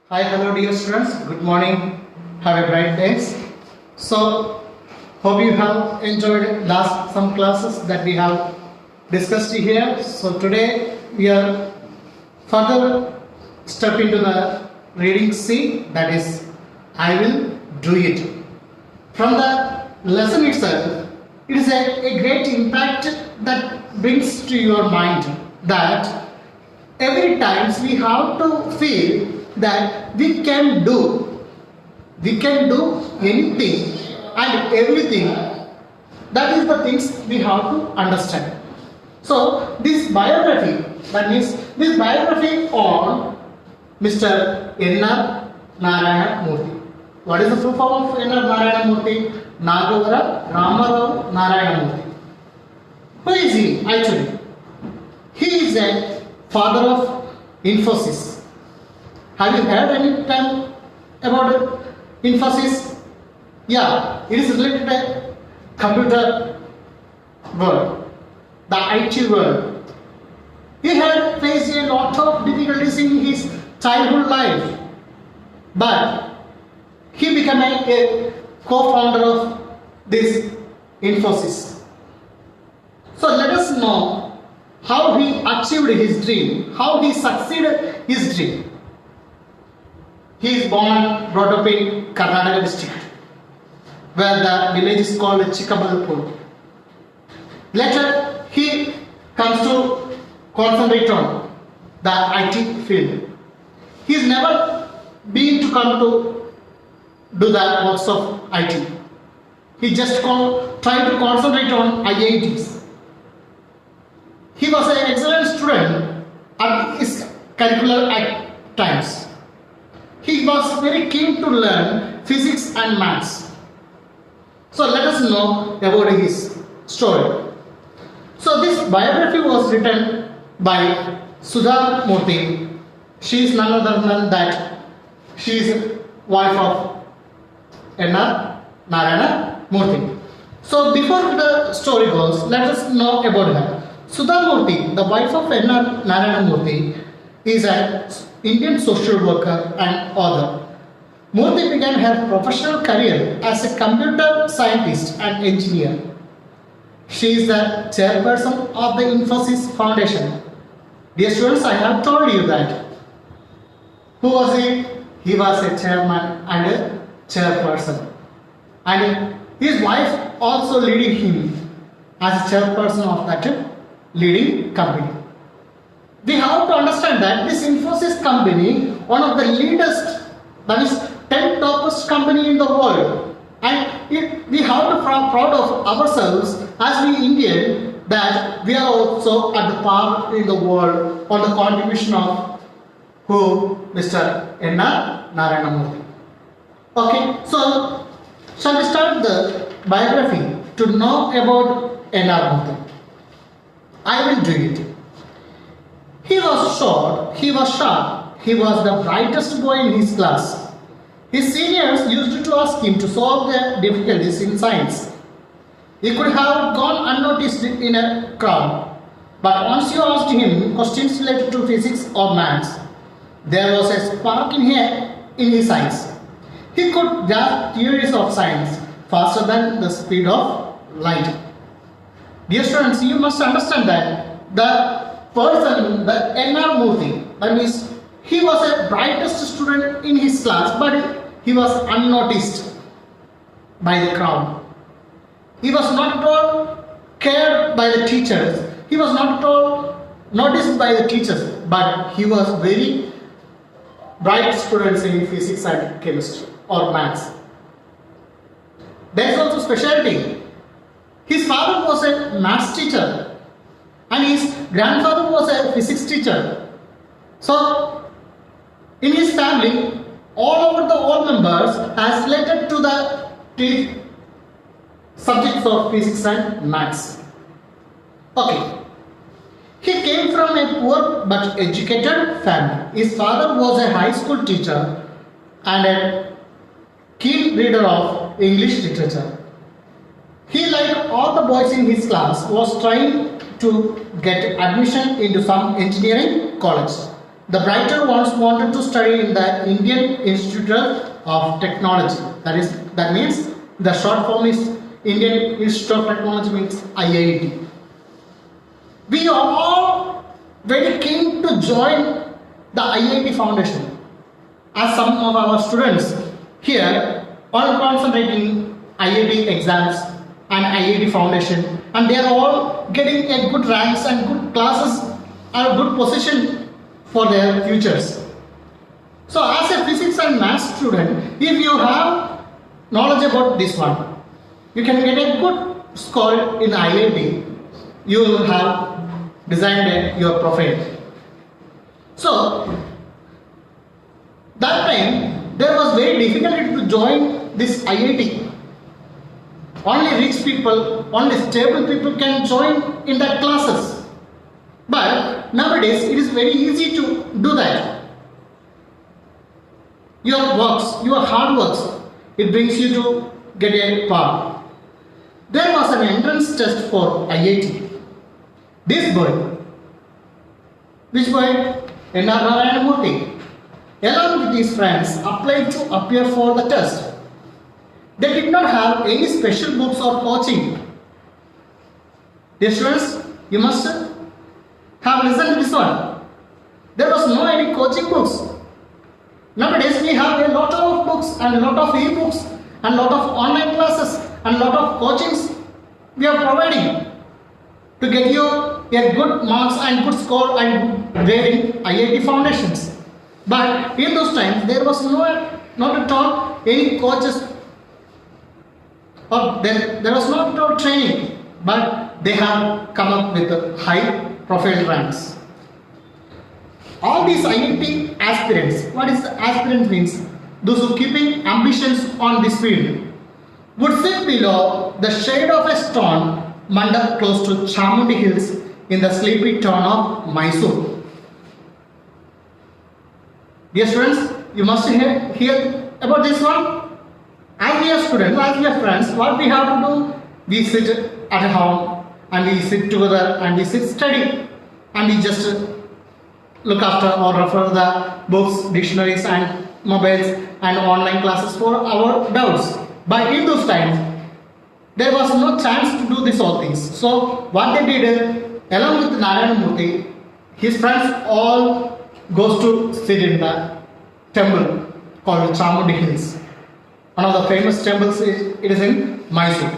Hi, hello dear students. Good morning. Have a bright day. So, hope you have enjoyed last some classes that we have discussed here. So today we are further step into the reading C, that is I will do it. From the lesson itself, it is a great impact that brings to your mind that every times we have to feel that we can do anything and everything. That is the things we have to understand. So this biography, that means this biography on Mr. N. Narayana Murthy. What is the full form of N. Narayana Murthy? Nagavara Ramarao Narayana Murthy. Who is he actually? He is a father of Infosys. Have you heard any time about Infosys? Yeah, it is related to the computer world, the IT world. He had faced a lot of difficulties in his childhood life, but he became a co-founder of this Infosys. So let us know how he achieved his dream, how he succeeded his dream. He is born and brought up in Karnataka district, where the village is called Chikkabalpur. Later, he comes to concentrate on the IT field. He has never been to come to do the works of IT. He just tried to concentrate on IITs. He was an excellent student at his curricular at times. He was very keen to learn physics and maths. So let us know about his story. So this biography was written by Sudha Murthy. She is none other than that. She is wife of N. Narayana Murthy. So before the story goes, let us know about her. Sudha Murthy, the wife of N. Narayana Murthy, is an Indian social worker and author. Murthy began her professional career as a computer scientist and engineer. She is the chairperson of the Infosys Foundation. Dear students, I have told you that. Who was he? He was a chairman and a chairperson. And his wife also leading him as a chairperson of that leading company. We have to understand that this Infosys company, one of the leaders, that is 10th topest company in the world, and we have to be proud of ourselves as we Indian that we are also at the par in the world on the contribution of who? Mr. N. Narayana Murthy. Okay, so shall we start the biography to know about N. Murthy? I will do it. He was short, he was sharp, he was the brightest boy in his class. His seniors used to ask him to solve their difficulties in science. He could have gone unnoticed in a crowd, but once you asked him questions related to physics or maths, there was a spark in his eyes. He could grasp theories of science faster than the speed of light. Dear students, you must understand that the person, the N. Murthy, that means he was a brightest student in his class, but he was unnoticed by the crowd. He was not at all cared by the teachers. He was not at all noticed by the teachers, but he was very bright students in physics and chemistry or maths. There is also specialty. His father was a maths teacher and his grandfather was a physics teacher. So, in his family, all members are related to the subjects of physics and maths. Okay. He came from a poor but educated family. His father was a high school teacher and a keen reader of English literature. He, like all the boys in his class, was trying to get admission into some engineering college. The writer once wanted to study in the Indian Institute of Technology. That means the short form is Indian Institute of Technology, means IIT. We are all very keen to join the IIT Foundation, as some of our students here are concentrating IIT exams and IIT Foundation, and they are all getting a good ranks and good classes and good position for their futures. So as a physics and math student, if you have knowledge about this one, you can get a good score in IIT. You will have designed your profile. So that time there was very difficult to join this IIT. Only rich people, only stable people can join in that classes. But nowadays it is very easy to do that. Your works, your hard works, it brings you to get a part. There was an entrance test for IIT. This boy, which boy? R NARAYANA MURTHI, along with his friends, applied to appear for the test. They did not have any special books or coaching. Dear students, you must have listened to this one. There was no any coaching books. Nowadays we have a lot of books and a lot of e-books and a lot of online classes and a lot of coachings we are providing to get you a good marks and good score and good grade in IIT foundations. But in those times there was not at all any coaches, or there was not at all training, but they have come up with high profile ranks. All these IIT aspirants, what is aspirant means? Those who keeping ambitions on this field, would sit below the shade of a stone mandap close to Chamundi Hills in the sleepy town of Mysore. Dear students, you must hear about this one. As we are students, as we are friends, what we have to do? We sit at home and we sit together and we sit study and we just look after or refer the books, dictionaries and mobiles and online classes for our doubts. But in those times, there was no chance to do these all things. So what they did, along with Narayana Murthy, his friends all goes to sit in the temple called Chamundi Hills. One of the famous temples it is in Mysore.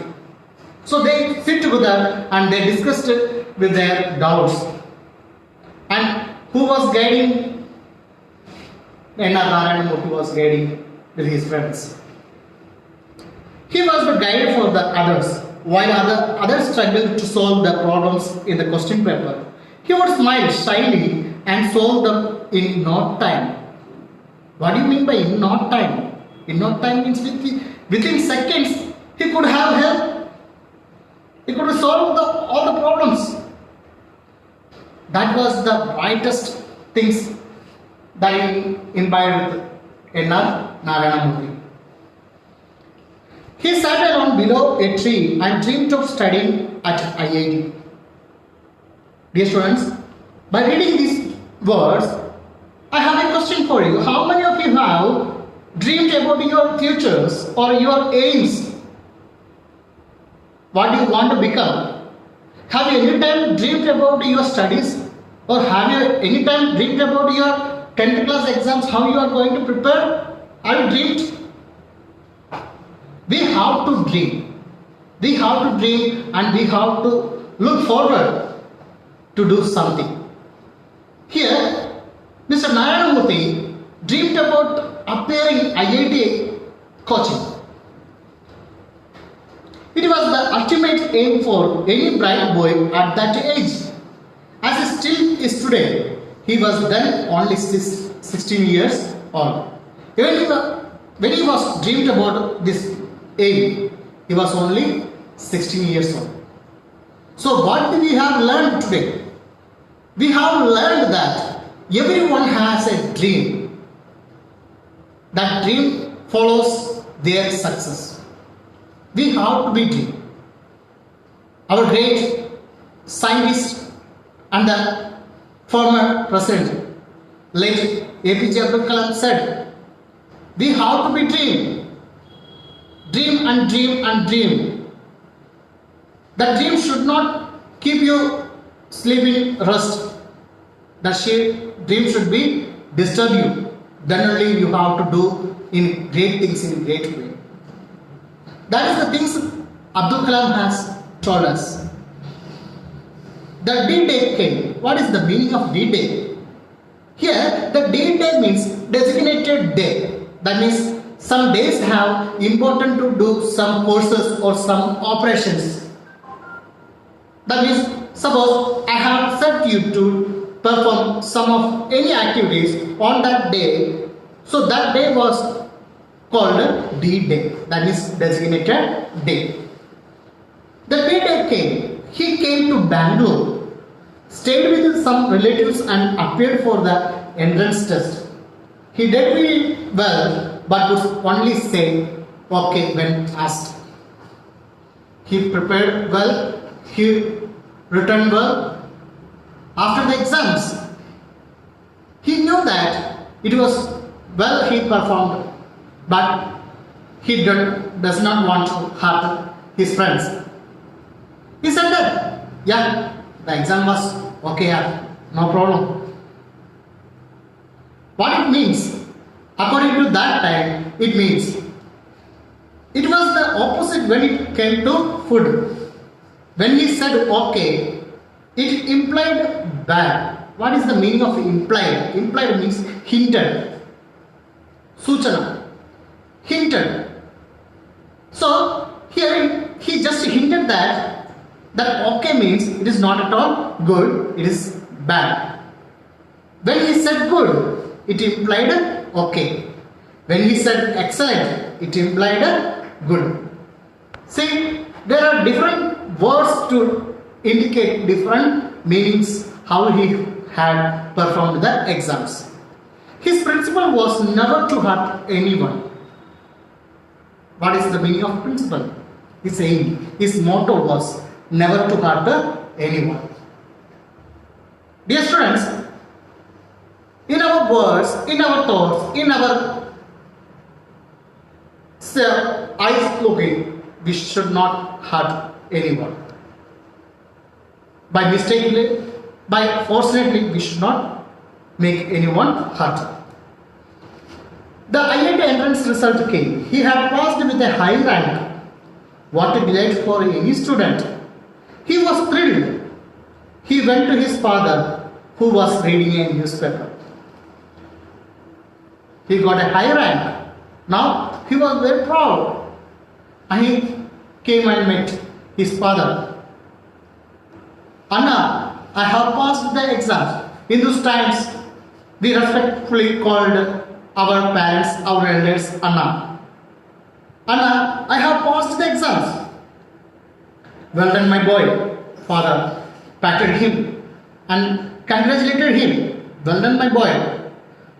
So they sit together and they discussed it with their doubts. And who was guiding? Narayana Murthy was guiding with his friends. He was the guide for the others, while others struggled to solve the problems in the question paper. He would smile shyly and solve them in no time. What do you mean by in no time? In no time means within seconds he could have help. He could solve all the problems. That was the brightest things that imbibed in Narayana Murthy. He sat alone below a tree and dreamed of studying at IIT. Dear students, by reading these words, I have a question for you. How many of you have dreamed about your futures or your aims? What do you want to become? Have you any time dreamed about your studies? Or have you any time dreamed about your 10th class exams, how you are going to prepare? Have you dreamed? We have to dream. We have to dream and we have to look forward to do something. Here, Mr. Narayana Murthy dreamed about appearing IIT coaching. It was the ultimate aim for any bright boy at that age. As he still is today, he was then only 16 years old. When he was dreamed about this aim, he was only 16 years old. So what do we have learned today? We have learned that everyone has a dream. That dream follows their success. We have to be dream. Our great scientist and the former president Late APJ Abdul Kalam said, we have to be dream. Dream and dream and dream. The dream should not keep you sleeping rest. The dream should be disturb you. Then only you have to do in great things in great way. That is the things Abdul Kalam has told us. The D-Day came. What is the meaning of D-Day? Here, the D-Day means designated day. That means some days have important to do some courses or some operations. That means, suppose I have set you to perform some of any activities on that day. So that day was called D-Day. That means designated day. The D-Day came. He came to Bangalore, stayed with some relatives and appeared for the entrance test. He did really well, but would only say okay when asked. He prepared well, he returned well. After the exams, he knew that it was well he performed, but he does not want to hurt his friends. He said that, yeah, the exam was okay, yeah, no problem. What it means, according to that time, it means it was the opposite when it came to food. When he said okay, it implied bad. What is the meaning of implied? Implied means hinted. Suchana. Hinted. So here he just hinted that okay means it is not at all good, it is bad. When he said good, it implied okay. When he said excellent, it implied good. See, there are different words to indicate different meanings how he had performed the exams. His principle was never to hurt anyone. What is the meaning of principle? His aim, his motto was never to hurt anyone. Dear students, in our words, in our thoughts, in our eyes looking, we should not hurt anyone. By mistakenly, by fortunately, we should not make anyone hurt. The IIT entrance result came. He had passed with a high rank. What a delight for any student. He was thrilled. He went to his father, who was reading a newspaper. He got a high rank. Now he was very proud. And he came and met his father. Anna, I have passed the exam. In those times, we respectfully called our parents, our elders, Anna. Anna, I have passed the exams. Well done, my boy. Father patted him and congratulated him. Well done, my boy.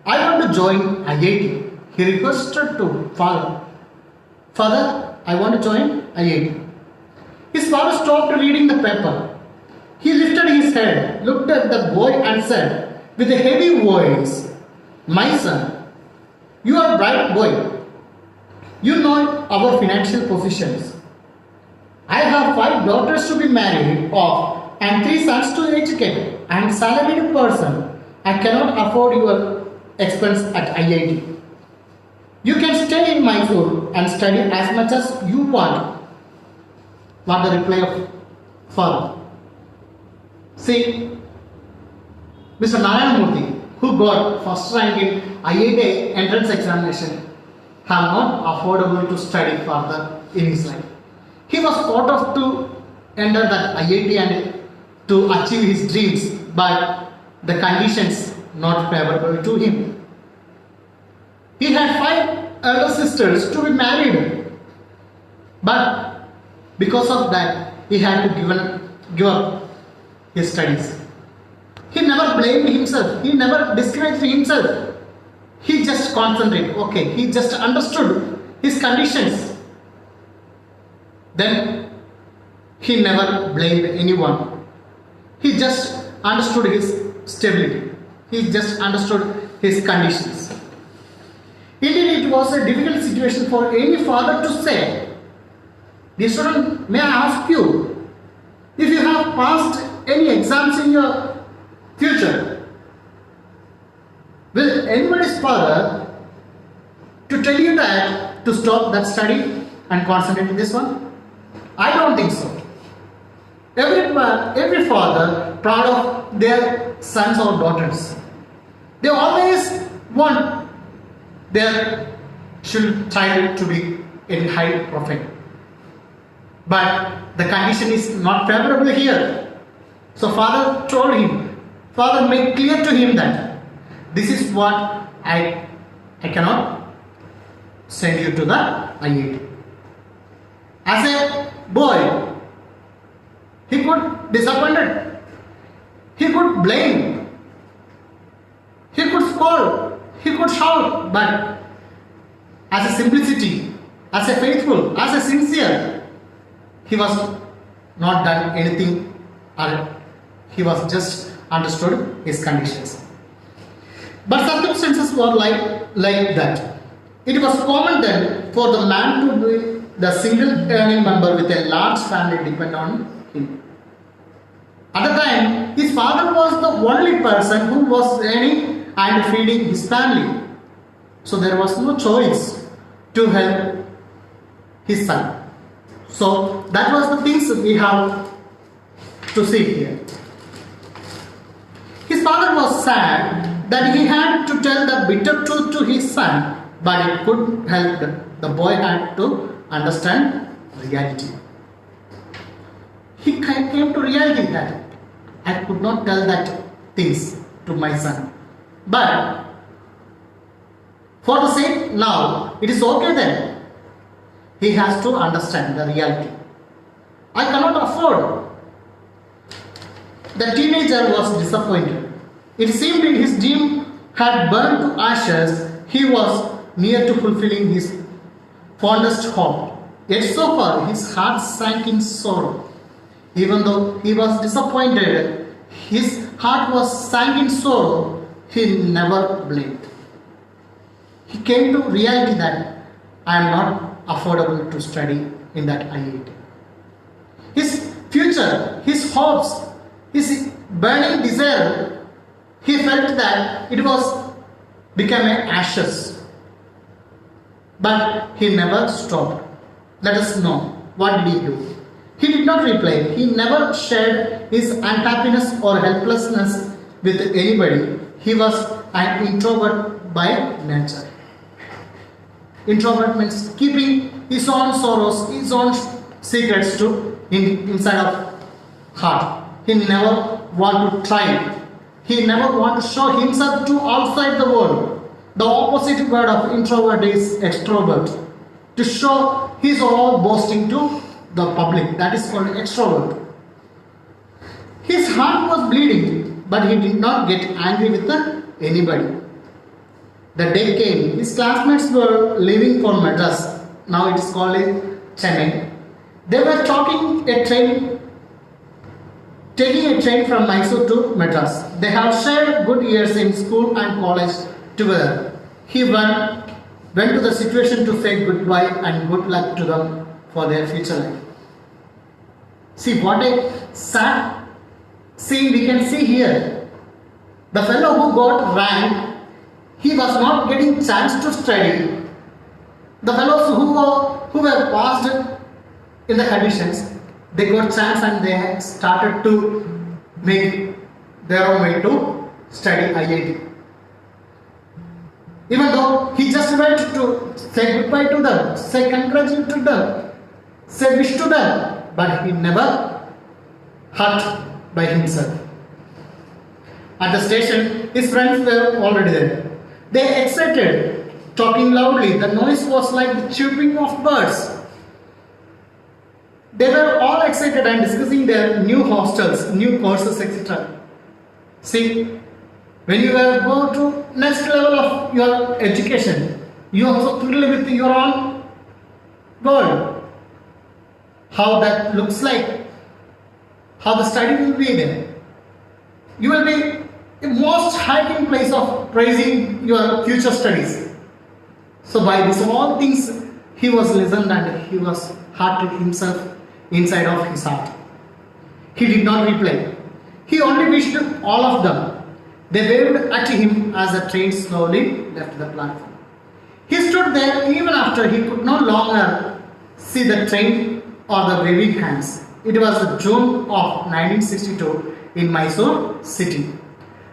I want to join IIT. He requested to father. Father, I want to join IIT. His father stopped reading the paper. He lifted his head, looked at the boy and said with a heavy voice, my son, you are a bright boy. You know our financial positions. I have 5 daughters to be married off and 3 sons to educate. I am a salaried person. I cannot afford your expense at IIT. You can stay in Mysore and study as much as you want. What the reply of father? See, Mr. Narayana Murthi, who got first rank in IIT entrance examination, have not affordable to study further in his life. He was thought of to enter that IIT and to achieve his dreams, but the conditions not favorable to him. He had 5 elder sisters to be married, but because of that, he had to give up his studies. He never blamed himself. He never discouraged himself. He just concentrated. Okay, he just understood his conditions. Then he never blamed anyone. He just understood his stability. He just understood his conditions. Indeed, it was a difficult situation for any father to say, "Dear student, may I ask you, if you have passed any exams in your future, will anybody's father to tell you that to stop that study and concentrate on this one?" I don't think so. Every father proud of their sons or daughters. They always want their child to be in high profile. But the condition is not favorable here. So father told him, father made clear to him that this is what I cannot send you to the IIT. As a boy, he could disappointed, he could blame, he could scold, he could shout, but as a simplicity, as a faithful, as a sincere, he was not done anything, or he was just understood his conditions. But circumstances were like that. It was common then for the man to be the single earning member with a large family depend on him. At the time, his father was the only person who was earning and feeding his family. So there was no choice to help his son. So that was the things we have to see here. His father was sad that he had to tell the bitter truth to his son, but it couldn't help the boy had to understand reality. He came to reality that I could not tell that things to my son. But for the sake now, it is okay then. He has to understand the reality. I cannot afford. The teenager was disappointed. It seemed his dream had burned to ashes. He was near to fulfilling his fondest hope. Yet so far his heart sank in sorrow. Even though he was disappointed, his heart was sank in sorrow. He never blinked. He came to reality that I am not affordable to study in that IIT. His future, his hopes, his burning desire, he felt that it was become an ashes. But he never stopped. Let us know what did he do. He did not reply. He never shared his unhappiness or helplessness with anybody. He was an introvert by nature. Introvert means keeping his own sorrows, his own secrets inside of heart. He never want to try. He never want to show himself to outside the world. The opposite word of introvert is extrovert. To show his all boasting to the public. That is called extrovert. His heart was bleeding, but he did not get angry with anybody. The day came. His classmates were leaving for Madras. Now it is called Chennai. They were taking a train from Mysore to Madras. They have shared good years in school and college together. He went to the situation to say goodbye and good luck to them for their future life. See what a sad scene we can see here. The fellow who got rank, he was not getting chance to study. The fellows who were passed in the conditions, they got chance and they started to make their own way to study IIT. Even though he just went to say goodbye to them, say congratulations to them, say wish to them, but he never hurt by himself. At the station, his friends were already there. They excited, talking loudly. The noise was like the chirping of birds. They were all excited and discussing their new hostels, new courses, etc. See, when you go to next level of your education, you also fill with your own world. How that looks like, how the study will be there. You will be a most hiking place of praising your future studies. So by these all things he was listened and he was hearted himself inside of his heart. He did not reply. He only wished all of them. They waved at him as the train slowly left the platform. He stood there even after he could no longer see the train or the waving hands. It was June of 1962 in Mysore city.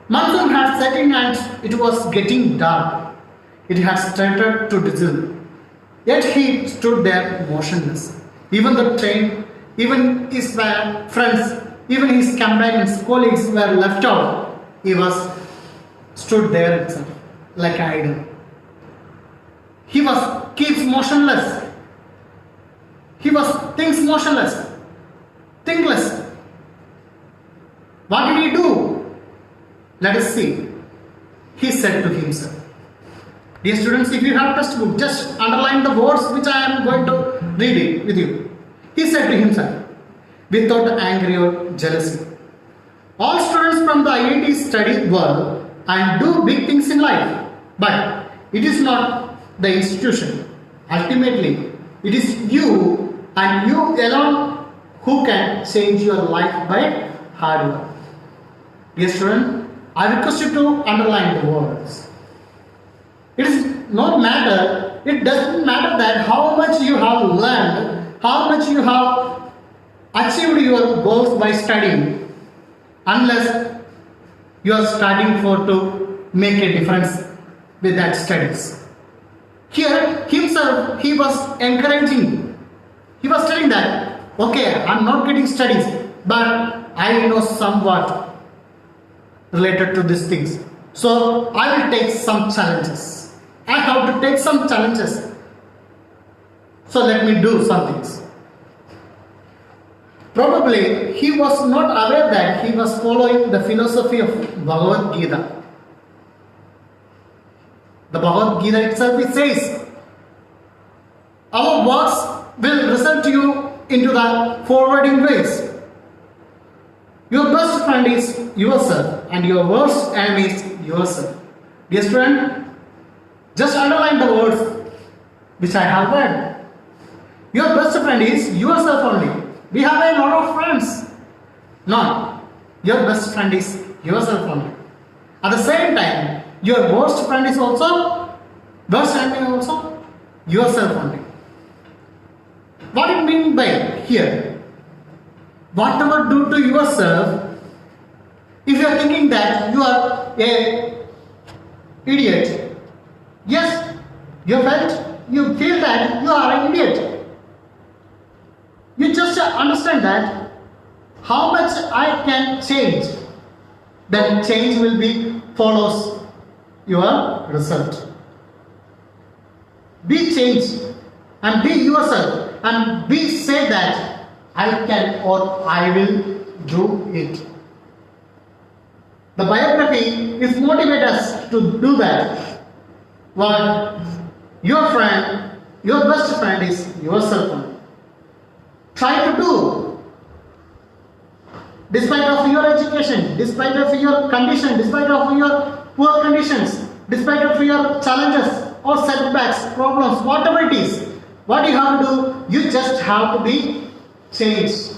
Monsoon had set in and it was getting dark. It had started to drizzle. Yet he stood there motionless. Even the train, even his friends, even his companions, colleagues were left out. He was stood there itself like an idol. He was keeps motionless. He was thinks motionless, thinkless. What did he do? Let us see. He said to himself. Dear students, if you have textbook, just underline the words which I am going to read it with you. He said to himself, without anger or jealousy. All students from the IIT study well and do big things in life, but it is not the institution. Ultimately, it is you and you alone who can change your life by hard work. Dear student, I request you to underline the words. It is no matter, it doesn't matter that how much you have learned, how much you have achieved your goals by studying, unless you are studying for to make a difference with that studies. Here himself he was encouraging. He was telling that, okay, I am not getting studies, but I know somewhat related to these things. So I will take some challenges. I have to take some challenges. So let me do some things. Probably he was not aware that he was following the philosophy of Bhagavad Gita. The Bhagavad Gita itself it says, our works will result you into the forwarding ways. Your best friend is yourself and your worst enemy is yourself. Dear student, just underline the words which I have read. Your best friend is yourself only. We have a lot of friends. No, your best friend is yourself only. At the same time, your worst friend is also, worst enemy also, yourself only. What do you mean by here? Whatever do to yourself, if you are thinking that you are a idiot, yes, you feel that you are an idiot. You just understand that how much I can change, then change will be follows your result. Be changed and be yourself and be say that I can or I will do it. The biography is motivate us to do that. What your friend, your best friend is yourself. Try to do. Despite of your education, despite of your condition, despite of your poor conditions, despite of your challenges or setbacks, problems, whatever it is, what you have to do, you just have to be changed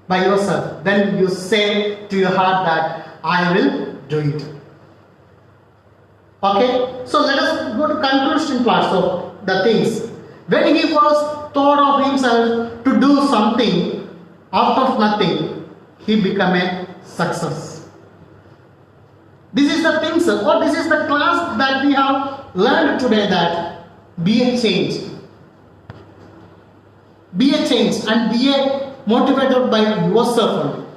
by yourself. Then you say to your heart that I will do it. Okay, so let us go to conclusion parts of the things. When he was thought of himself to do something out of nothing, he became a success. This is the things, or this is the class that we have learned today, that be a change. Be a change and be a motivated by yourself only.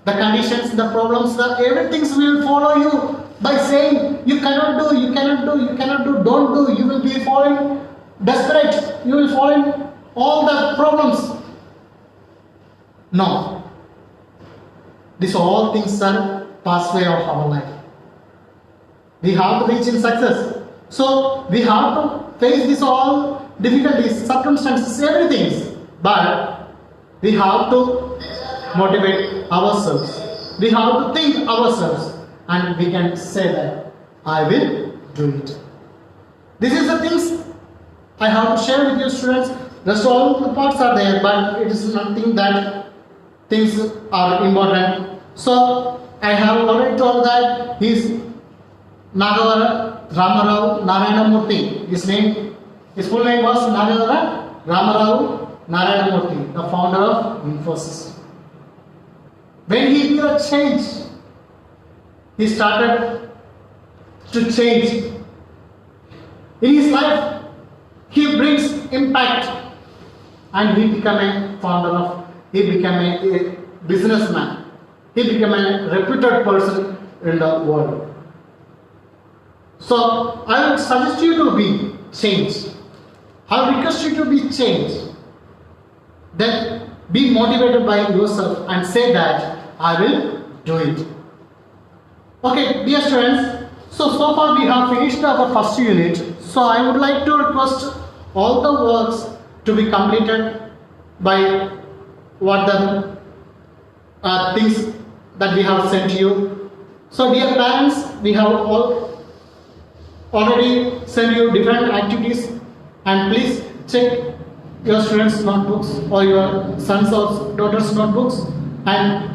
The conditions, the problems, everything will follow you by saying you cannot do, you cannot do, you cannot do, don't do. You will be falling desperate. You will fall in all the problems. No. These all things are pathway of our life. We have to reach in success. So we have to face this all difficulties, circumstances, everything. But we have to motivate ourselves. we have to think ourselves and we can say that I will do it. This is the things I have to share with you, students. Rest all the parts are there, but it is nothing that things are important. So I have already told that he is Nagavara Ramarao Narayana Murthy. His full name was Nagavara Ramarao Narayana Murthy, the founder of Infosys. When he did a change, he started to change. In his life, he brings impact and he became a businessman. He became a reputed person in the world. So I would suggest you to be changed. I would request you to be changed. Then be motivated by yourself and say that I will do it. Okay, dear students, so far we have finished our first unit. So I would like to request all the works to be completed by what the things that we have sent you. So dear parents, we have already sent you different activities, and please check your students' notebooks or your sons or daughters' notebooks and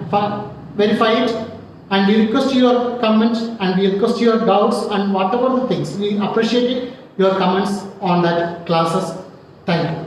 verify it. And we request your comments and we request your doubts and whatever the things. We appreciate your comments on that classes. Thank you.